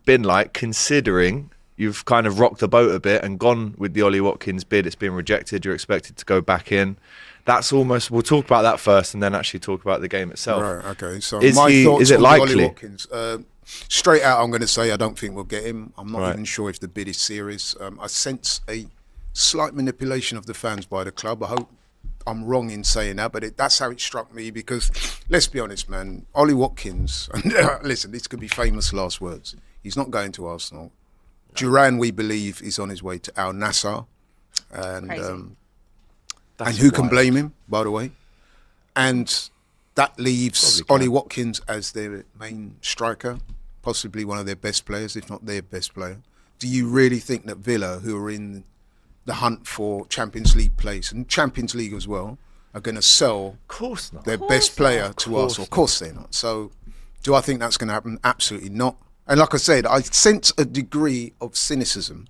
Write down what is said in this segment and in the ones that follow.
been like, considering you've kind of rocked the boat a bit and gone with the Ollie Watkins bid? It's been rejected. You're expected to go back in. That's almost. We'll talk about that first, and then actually talk about the game itself. Right. Okay. So Is my thoughts is it on likely? Ollie Watkins. Straight out, I'm going to say I don't think we'll get him. I'm not Right. even sure if the bid is serious. I sense a slight manipulation of the fans by the club. I hope I'm wrong in saying that, but that's how it struck me, because let's be honest, man, Ollie Watkins, listen, this could be famous last words. He's not going to Arsenal. Duran, we believe, is on his way to Al Nassr. And who can blame him, by the way? And that leaves Ollie Watkins as their main striker, possibly one of their best players, if not their best player. Do you really think that Villa, who are in the hunt for Champions League place and Champions League as well, are going to sell their best player to Arsenal? Of course they're not. So do I think that's going to happen? Absolutely not. And like I said, I sense a degree of cynicism.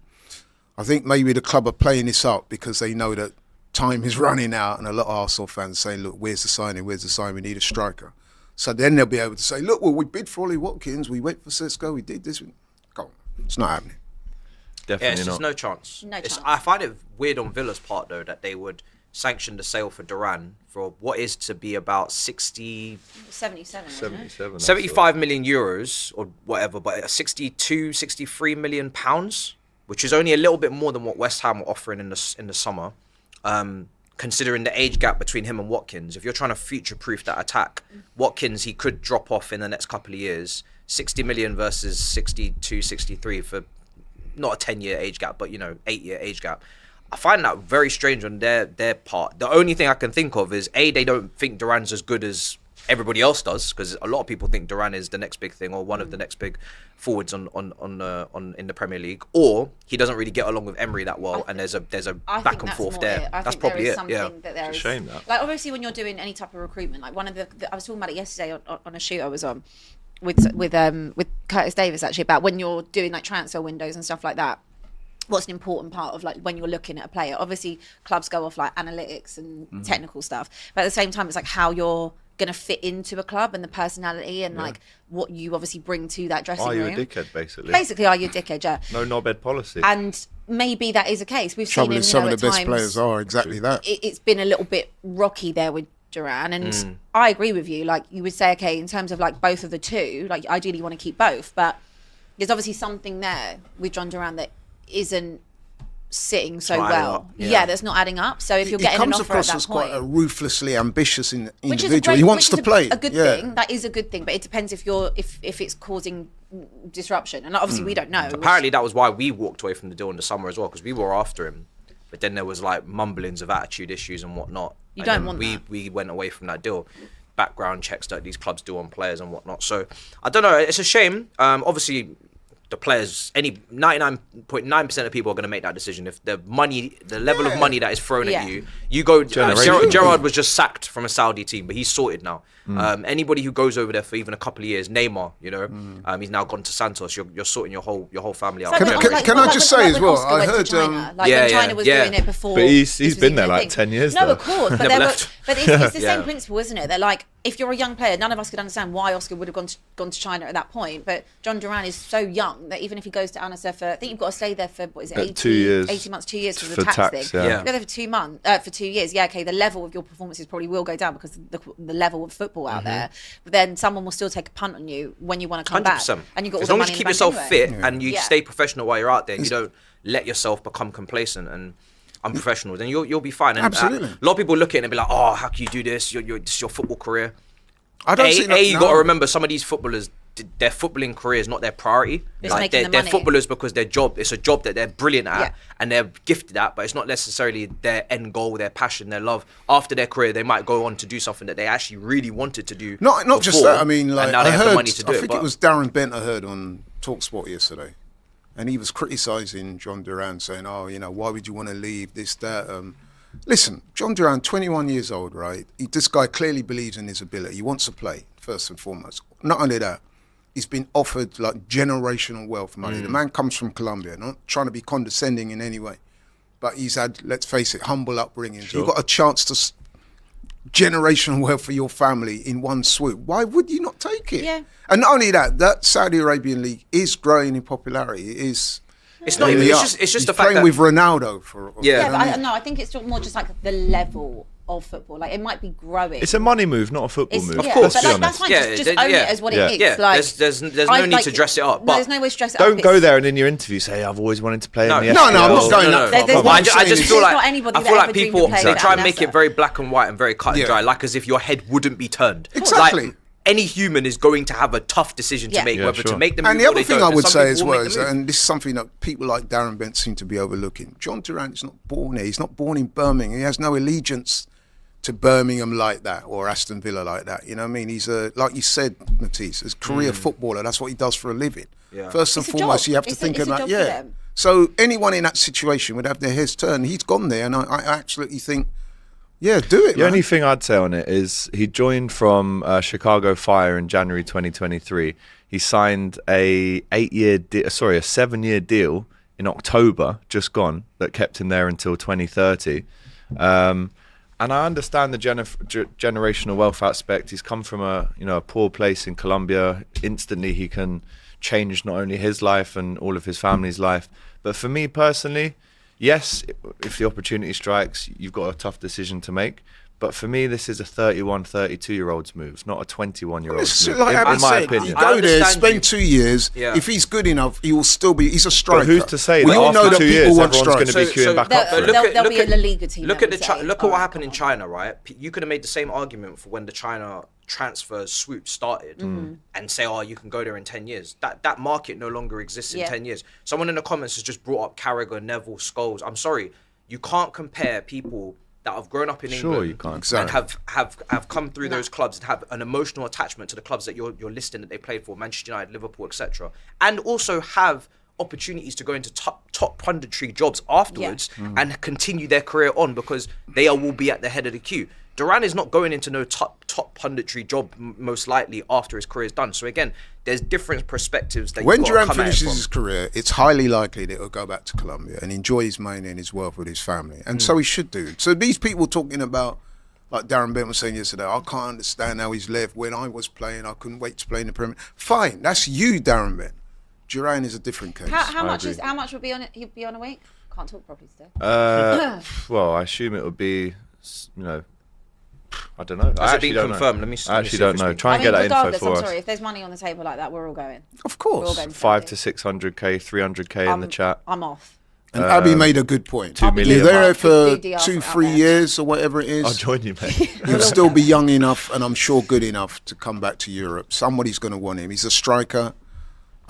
I think maybe the club are playing this up because they know that time is running out, and a lot of Arsenal fans saying, look, where's the signing? Where's the sign? We need a striker. So then they'll be able to say, look, well, we bid for Ollie Watkins, we went for Sesco, we did this. Go on. It's not happening. Definitely there's not. no chance. No chance. I find it weird on Villa's part, though, that they would sanction the sale for Duran for what is to be about 77, isn't it? 75 million euros or whatever, but 63 million pounds, which is only a little bit more than what West Ham were offering in the summer. Considering the age gap between him and Watkins, if you're trying to future-proof that attack, Watkins, he could drop off in the next couple of years. 60 million versus 62, 63 for not a 10-year age gap, but 8-year age gap. I find that very strange on their part. The only thing I can think of is they don't think Duran's as good as everybody else does, because a lot of people think Duran is the next big thing or one of the next big forwards on in the Premier League, or he doesn't really get along with Emery that well, and there's a back and forth there. That's probably it. Yeah, it's a shame that. Like, obviously, when you're doing any type of recruitment, like one of the I was talking about it yesterday on a shoot I was on with Curtis Davis, actually, about when you're doing like transfer windows and stuff like that. What's an important part of, like, when you're looking at a player? Obviously, clubs go off like analytics and technical stuff, but at the same time, it's like how you're going to fit into a club and the personality and like what you obviously bring to that dressing room. Are you a dickhead, basically? Basically, are you a dickhead? Yeah. No knobhead policy. And maybe that is a case. We've Trouble seen is, some of the best times, players are exactly that. It's been a little bit rocky there with Duran, and I agree with you. Like, you would say, okay, in terms of like both of the two, like ideally you want to keep both, but there's obviously something there with John Duran that isn't sitting so well. Yeah, that's not adding up. So if you're getting an offer at that point, he comes across as quite a ruthlessly ambitious individual. Which is a great, he wants to play. A good thing. That is a good thing, but it depends if it's causing disruption, and obviously we don't know. Apparently, that was why we walked away from the deal in the summer as well, because we were after him, but then there was like mumblings of attitude issues and whatnot. You don't want that. We went away from that deal. Background checks that these clubs do on players and whatnot. So I don't know. It's a shame. Obviously, the players, 99.9% of people are going to make that decision. If the level of money that is thrown at you go. Gerrard was just sacked from a Saudi team, but he's sorted now. Anybody who goes over there for even a couple of years, Neymar, he's now gone to Santos. You're sorting your whole family out. Can I just say as well? I heard when China was doing it before. But he's been there like 10 years. No, though. of course, but it's the same principle, isn't it? They're like, if you're a young player, none of us could understand why Oscar would have gone to China at that point. But John Duran is so young that even if he goes to Al Nassr for, I think you've got to stay there for, what is it, 2 years. 18 months, 2 years for the tax thing. Yeah. You go there for 2 months, for 2 years. Yeah, okay, the level of your performances probably will go down because of the level of football out there. But then someone will still take a punt on you when you want to come 100%. back. And you've got all as the long money as you in keep the yourself bank fit anyway. and you stay professional while you're out there, and you don't let yourself become complacent and unprofessional, then you'll be fine. And Absolutely. A lot of people look at it and be like, oh, how can you do this? This is your football career. I don't see that. You got to remember, some of these footballers, their footballing career is not their priority. Like, they're footballers because it's a job that they're brilliant at and they're gifted at, but it's not necessarily their end goal, their passion, their love. After their career, they might go on to do something that they actually really wanted to do. Not just that. I mean, like, and now they have the money to do I think it was Darren Bent I heard on TalkSport yesterday, and he was criticising John Duran, saying, "Oh, why would you want to leave this, that?" Listen, John Duran, 21 years old, right? This guy clearly believes in his ability. He wants to play, first and foremost. Not only that, he's been offered like generational wealth money. The man comes from Colombia, not trying to be condescending in any way, but he's had, let's face it, humble upbringing. Sure. You've got a chance to generational wealth for your family in one swoop, why would you not take it? Yeah. And not only that, that Saudi Arabian league is growing in popularity. It is. It's not even. It's just He's the fact playing that with Ronaldo for. Yeah. Yeah, but I think it's more just like the level of football. Like it might be growing. It's a money move, not a football move. Of course, but be like, that's fine. Yeah, Just own it as what it is. yeah. Like, There's no need to dress it up. No, But there's no way to dress it up. Don't go there and in your interview say, I've always wanted to play in the No, I'm not SPL. going that far. There's But no- what I'm I saying just is- feel There's like not anybody I that feel like ever dreamed people of playing they at try and Al make it Nassr. very black and white and very cut and Yeah. dry, like as if your head wouldn't be turned. Exactly. Like, any human is going to have a tough decision to Yeah. make, Yeah, whether sure. to make the move And the or other they thing don't. I And would some say as people well make is, the move. and this is something that people like Darren Bent seem to be overlooking, John Duran is not born here. He's not born in Birmingham. He has no allegiance to Birmingham like that or Aston Villa like that. You know what I mean? He's a, like you said, Matisse, a career footballer. That's what he does for a living. Yeah. First and It's a foremost, job. you have to It's a- think it's a about, job for them. So anyone in that situation would have their heads turned. He's gone there, and I absolutely think, yeah, do it, The man. only thing I'd say on it is he joined from Chicago Fire in January 2023. He signed a 7-year deal in October, just gone, that kept him there until 2030. And I understand the generational wealth aspect. He's come from a poor place in Colombia. Instantly, he can change not only his life and all of his family's life. But for me personally, yes, if the opportunity strikes, you've got a tough decision to make. But for me, this is a 31, 32-year-old's move, not a 21-year-old's It's move, like in Abby my said, opinion. you I go there, understand spend you. 2 years. Yeah. If he's good enough, he will still be. He's a striker. But who's to say we that all know after that 2 people years, want everyone's going to strikers. be queuing back up for it? There'll be a La Liga team. Look I at would say. look at what happened in China, right? You could have made the same argument for when the China transfer swoop started, and say, "Oh, you can go there in 10 years." That market no longer exists in Yeah. 10 years. Someone in the comments has just brought up Carragher, Neville, Scholes. I'm sorry, you can't compare people that have grown up in Sure, England you can't. and Exactly. have come through those clubs and have an emotional attachment to the clubs that you're listing that they played for, Manchester United, Liverpool, etc., and also have opportunities to go into top punditry jobs afterwards and continue their career on because they will be at the head of the queue. Duran is not going into no top punditry job most likely after his career is done. So again, there's different perspectives that When you've got Duran to come at it finishes from. his career, it's highly likely that he'll go back to Colombia and enjoy his money and his wealth with his family. And so he should do. So these people talking about, like Darren Bent was saying yesterday, I can't understand how he's left. When I was playing, I couldn't wait to play in the Premier. Fine, that's you, Darren Bent. Duran is a different case. How much agree. how much would be on it? He'd be on a week. Can't talk properly today. Well, I assume it would be, I don't know. Has it been confirmed? Let me I actually see if don't it's know. been Try and get that info regardless, for I'm us. sorry. If there's money on the table like that, we're all going. Of We're all course. going. 5 to 600k, 300k in the chat. I'm off. And Abby made a good point. 2 million. You're there for Big deal 2, out 3 there. years or whatever it I'll is. join you, mate. He'll still be young enough and I'm sure good enough to come back to Europe. Somebody's going to want him. He's a striker.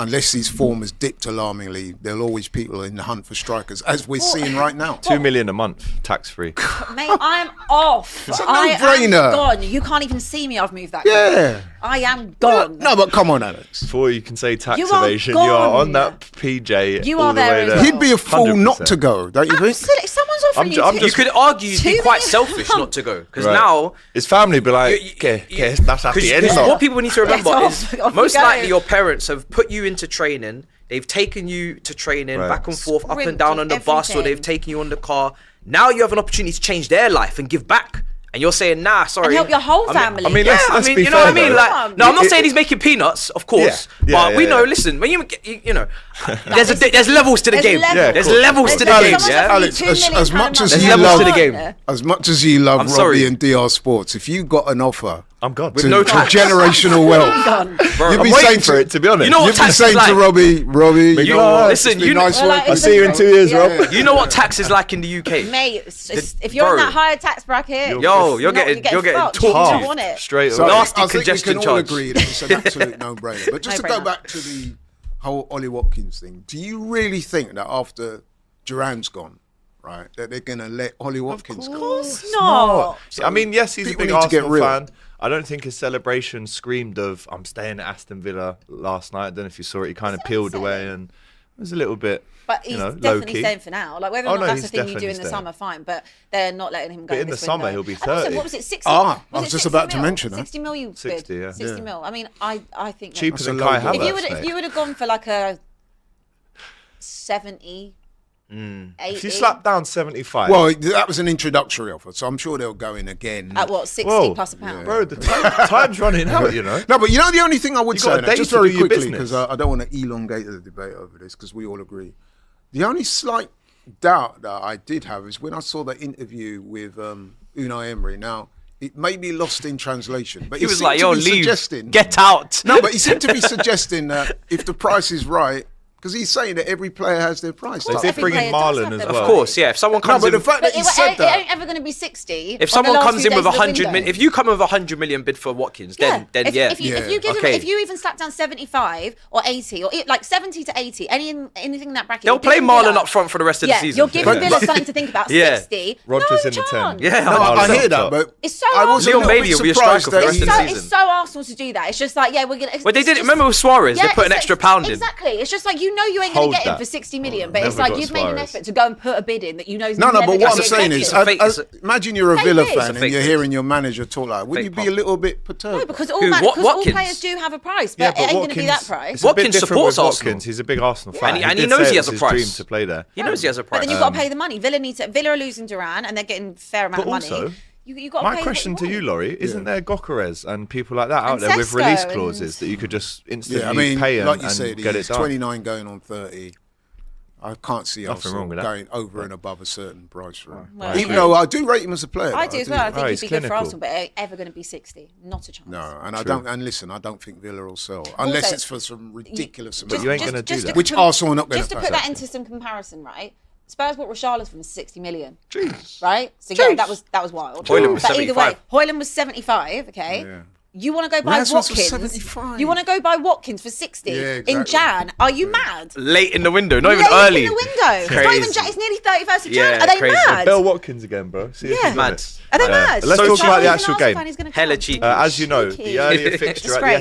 Unless his form has dipped alarmingly, there'll always people in the hunt for strikers, as we're seeing right now. 2 million a month, tax free. Mate, I'm off. It's a I am no-brainer. gone. You can't even see me. I've moved that. Yeah. quick. I am gone. No, but come on, Alex. Before you can say tax You are evasion, you are gone. on that PJ. You all are the there way as there. well. He'd be a fool not 100%. to go, don't you think? Absolutely. Someone's offering I'm you. just- You could argue you'd be 2 quite million selfish a not to go because Right. now His family be like, You- okay, you- that's at the end. Because lot." what people need to remember Yes, is off most you go. likely your parents have put you into training. They've taken you to training Right. back and forth, up and Scrimped down on the bus, or everything. they've taken you on the car. Now you have an opportunity to change their life and give back. And you're saying, nah, sorry. And help your whole family. I mean, Yeah, let's be you know what I fair, mean? though. Like, no, I'm not It- saying he's making peanuts, of course. Yeah, but yeah, we know, yeah. listen, when you know, there's levels to the There's game. levels. Yeah, of There's course. levels to the Someone's game, offering yeah? you Alex, 2 as million much pound as a you month. love- Come to the on. game. As much as you love I'm Robbie sorry. and DR Sports, if you got an offer I'm gone. With to, no to tax. generational wealth, Bro, you'd I'm be waiting saying for it, to be honest. You know what you'd be tax is saying like? to Robbie, Big you love. Listen, it's been you know- nice Well, working like, I'll see you in 2 years, Yeah. Rob. You know what tax is like in the UK? Mate, if Bro. you're in that higher tax bracket, Yo, it's you're not- getting fucked. talked You don't to. want it. Straight So away. Nasty I think we congestion can all charge. agree that it's an absolute no-brainer. But just to go No-brainer. back to the whole Ollie Watkins thing, do you really think that after Duran's gone, right, that they're going to let Ollie Watkins go? Of course not. I mean, yes, he's a people big need to get Arsenal real. fan. I don't think his celebration screamed of "I'm staying at Aston Villa" last night. I don't know if you saw it. He kind of peeled away, and it was a little bit, But he's low definitely key. staying for now. Like whether Oh, or not no, that's he's the thing you do definitely in the staying. summer, fine. But they're not letting him go. But in the this summer, window. he'll be And also, 30. what was it? 60? Ah, I Was was it just 60 about to mil? mention that. 60 mil. You 60, bid. yeah. 60 mil. I mean, I think that- cheaper That's than a Kai low ball. Havertz. if you would have gone for like a 70 If you slap down 75, Well, that was an introductory offer, so I'm sure they'll go in again. At what, 60 Whoa. plus a pound? bro, the time's running out. You know. No, but you know the only thing I would You got say, a day just to very do your quickly, business. because I don't want to elongate the debate over this, because we all agree. The only slight doubt that I did have is when I saw that interview with Unai Emery. Now, it may be lost in translation, but He was seemed like, to yo, be leave, suggesting- get out. No, but he seemed to be suggesting that if the price is right, because he's saying that every player has their price. They tag. did Every bring in player does Marlon have as their well. Of course, yeah. If someone No, comes but in, the fact But that he said it that. ain't ever going to be 60. if on the someone last comes few in with days of the 100 window. million, if you come with 100 million bid for Watkins, then if, yeah. If you give Okay. if you even slap down 75 or 80 or like 70 to 80, anything in that bracket, They'll you're play giving Marlon Villa- up front for the rest of the Yeah, season. you're giving But- Villa something to think about. Yeah. 60, Rodgers no in the 10. chance. Yeah, No, I 100%. hear that, but It's so I was a Leon little Bailey bit will be a surprised striker for the that rest he of the said- season. It's so Arsenal to do that. It's just like, yeah, we're gonna. Well, they it's did it. just- Remember with Suarez, they put an it's extra like- pound in. Exactly. It's just like you know you ain't Hold gonna get him that. for 60 million, but Never it's like got you've made an Suarez. effort to go and put a bid in that you know. No, never but gonna what I'm be saying is, accepted. It's a fake- imagine you're a Fake Villa news. fan It's a and fake you're news. hearing your manager talk like, wouldn't you Fake be a little bit perturbed? No, because all Who? because all Watkins? players do have a price, Yeah, but it ain't going to be that price. It's a bit Watkins different supports with Arsenal. Watkins. He's a big Arsenal fan. And he did knows say he it has was a his price. dream to play there. He knows he has a But price. then you've got to pay the money. Villa are losing Duran, and they're getting a fair amount But of money. also, You got to My pay question what to you, want. Laurie, isn't there Gokares and people like that out And there with Sesko release and- clauses that you could just instantly Yeah, I mean, pay like and, you said, get it he's done? 29 going on 30. I can't see Nothing Arsenal wrong with that. going over and above a certain price for him. Well, Even though I do rate him as a player. I though, do as well. I think he's he'd be good for clinical. Arsenal, but it ain't ever going to be 60. Not a chance. No, and I True. don't. And listen, I don't think Villa will sell unless Also, it's for some ridiculous But amount. you ain't gonna do that. Which Arsenal are not gonna Just to pay. put that into some comparison, right? Spurs bought Richarlison for 60 million. Jeez. Right? So yeah, that was wild. Højlund was but either way, 75. Højlund was 75, okay? Yeah. You want to go buy Rasmus was Watkins? 75. You want to go buy Watkins for 60 Yeah, in exactly. Jan? Are you mad? Late in the window, not even Late early. in the window. It's not even Jan. It's nearly 31st of Jan. Yeah, Are they crazy. mad? Bill Watkins again, bro. See if Yeah. he's on Mad. it. Are they mad? Let's So talk about the cheeky. actual game. Hella cheeky. As you know, Cheeky. the earlier fixture at the great.